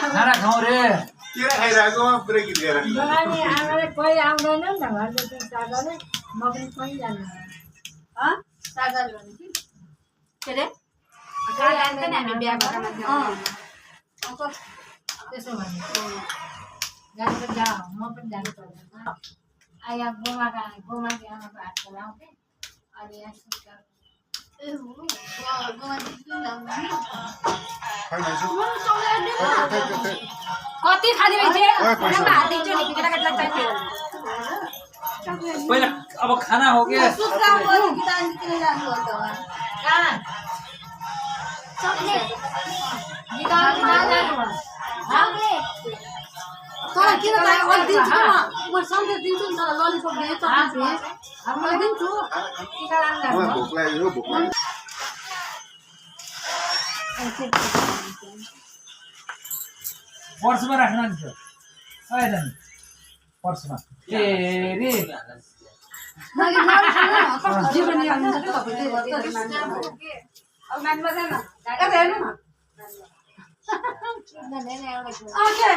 खाना खाऊ रे किरा खाइरहेको पुरै गीत गाएर बनाउने आमाले कोही आउँदैन नि त घरदेखि सागरले म पनि कोही जान्दिनँ सागर भने कि के रे काट्दैन नि हामी बिहा गरेर त्यसो भने जानु त जा म पनि जानु पर्दैन आया गोमाको आमाको हात लाउँथे अनि यहाँ सुत्दा ए हो गोमा दिनु कति खाने भइथे हात दिन्छु नि केटाकेटीलाई चाहियो पहिला अब खाना हो के सुत्दा बोल्नु कि दान किन जानु हो त कहाँ सक्ने निकाल जानु सक्ने तर किन त अलि दिन्छु म म सन्देश दिन्छु नि तर ललिपप दिए चकलेट दिए मलाई दिन्छु टिका लानु मलाई भोक लाग्यो भोक लाग्यो पर्समा राख्न नि त्यो आएन नि पर्समा ए रे जीवनी हाल्नुहुन्छ के तपाईले अब मान्नु पर्दैन हेर्नु न किन नै एउटा ओके